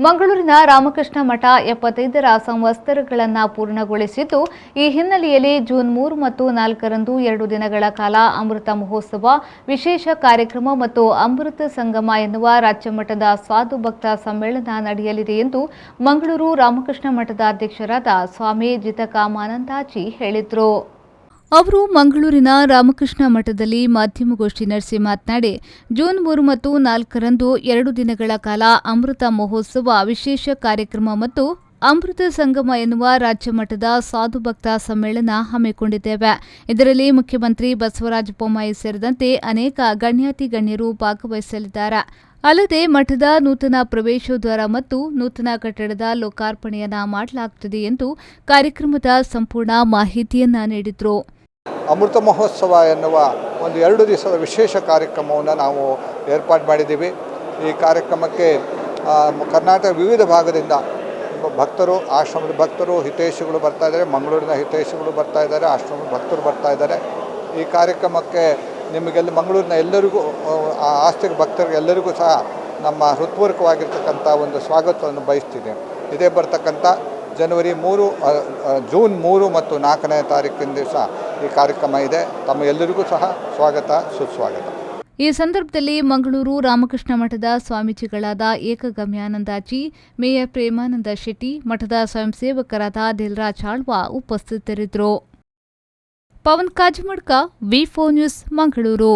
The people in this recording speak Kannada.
ಮಂಗಳೂರಿನ ರಾಮಕೃಷ್ಣ ಮಠ 75ರ ಸಂವತ್ಸರಗಳನ್ನು ಪೂರ್ಣಗೊಳಿಸಿದ್ದು, ಈ ಹಿನ್ನೆಲೆಯಲ್ಲಿ ಜೂನ್ 3 ಮತ್ತು 4ರಂದು 2 ದಿನಗಳ ಕಾಲ ಅಮೃತ ಮಹೋತ್ಸವ, ವಿಶೇಷ ಕಾರ್ಯಕ್ರಮ ಮತ್ತು ಅಮೃತ ಸಂಗಮ ಎನ್ನುವ ರಾಜ್ಯಮಟ್ಟದ ಸಾಧು ಭಕ್ತ ಸಮ್ಮೇಳನ ನಡೆಯಲಿದೆ ಎಂದು ಮಂಗಳೂರು ರಾಮಕೃಷ್ಣ ಮಠದ ಅಧ್ಯಕ್ಷರಾದ ಸ್ವಾಮಿ ಜಿತಕಾಮಾನಂದಾಜಿ ಹೇಳಿದರು. ಅವರು ಮಂಗಳೂರಿನ ರಾಮಕೃಷ್ಣ ಮಠದಲ್ಲಿ ಮಾಧ್ಯಮಗೋಷ್ಠಿ ನಡೆಸಿ ಮಾತನಾಡಿ, ಜೂನ್ 3 ಮತ್ತು 4ರಂದು 2 ದಿನಗಳ ಕಾಲ ಅಮೃತ ಮಹೋತ್ಸವ, ವಿಶೇಷ ಕಾರ್ಯಕ್ರಮ ಮತ್ತು ಅಮೃತ ಸಂಗಮ ಎನ್ನುವ ರಾಜ್ಯ ಮಟ್ಟದ ಸಾಧು ಭಕ್ತ ಸಮ್ಮೇಳನ ಹಮ್ಮಿಕೊಂಡಿದ್ದೇವೆ. ಇದರಲ್ಲಿ ಮುಖ್ಯಮಂತ್ರಿ ಬಸವರಾಜ ಬೊಮ್ಮಾಯಿ ಸೇರಿದಂತೆ ಅನೇಕ ಗಣ್ಯಾತಿ ಗಣ್ಯರು ಭಾಗವಹಿಸಲಿದ್ದಾರೆ. ಅಲ್ಲದೆ ಮಠದ ನೂತನ ಪ್ರವೇಶದ್ವಾರ ಮತ್ತು ನೂತನ ಕಟ್ಟಡದ ಲೋಕಾರ್ಪಣೆಯನ್ನ ಮಾಡಲಾಗುತ್ತದೆ ಎಂದು ಕಾರ್ಯಕ್ರಮದ ಸಂಪೂರ್ಣ ಮಾಹಿತಿಯನ್ನ ನೀಡಿದರು. ಅಮೃತ ಮಹೋತ್ಸವ ಎನ್ನುವ ಒಂದು 2 ದಿವಸದ ವಿಶೇಷ ಕಾರ್ಯಕ್ರಮವನ್ನು ನಾವು ಏರ್ಪಾಡು ಮಾಡಿದ್ದೀವಿ. ಈ ಕಾರ್ಯಕ್ರಮಕ್ಕೆ ಕರ್ನಾಟಕ ವಿವಿಧ ಭಾಗದಿಂದ ಭಕ್ತರು, ಆಶ್ರಮದ ಭಕ್ತರು, ಹಿತೈಷಿಗಳು ಬರ್ತಾ ಇದ್ದಾರೆ. ಮಂಗಳೂರಿನ ಹಿತೈಷಿಗಳು ಬರ್ತಾ ಇದ್ದಾರೆ, ಆಶ್ರಮದ ಭಕ್ತರು ಬರ್ತಾ ಇದ್ದಾರೆ. ಈ ಕಾರ್ಯಕ್ರಮಕ್ಕೆ ನಿಮಗೆಲ್ಲ ಮಂಗಳೂರಿನ ಎಲ್ಲರಿಗೂ, ಆಸ್ತಿಕ ಭಕ್ತರಿಗೆಲ್ಲರಿಗೂ ಸಹ ನಮ್ಮ ಹೃತ್ಪೂರ್ವಕವಾಗಿರ್ತಕ್ಕಂಥ ಒಂದು ಸ್ವಾಗತವನ್ನು ಬಯಸ್ತೀನಿ. ಇದೇ ಬರ್ತಕ್ಕಂಥ ಜೂನ್ 3 ಮತ್ತು 4ನೇ ತಾರೀಕಿನ ದಿವಸ ಈ ಕಾರ್ಯಕ್ರಮ ಇದೆ. ತಮ್ಮ ಎಲ್ಲರಿಗೂ ಸಹ ಸ್ವಾಗತ, ಸುಸ್ವಾಗತ. ಈ ಸಂದರ್ಭದಲ್ಲಿ ಮಂಗಳೂರು ರಾಮಕೃಷ್ಣ ಮಠದ ಸ್ವಾಮೀಜಿಗಳಾದ ಏಕಗಮ್ಯಾನಂದಾಜಿ, ಮೇಯರ್ ಪ್ರೇಮಾನಂದ ಶೆಟ್ಟಿ, ಮಠದ ಸ್ವಯಂ ಸೇವಕರಾದ ದಿಲ್ರಾಜ್ ಆಳ್ವ ಉಪಸ್ಥಿತರಿದ್ದರು. ಪವನ್ ಕಾಜಮಡ್ಕ, ವಿ4 ನ್ಯೂಸ್, ಮಂಗಳೂರು.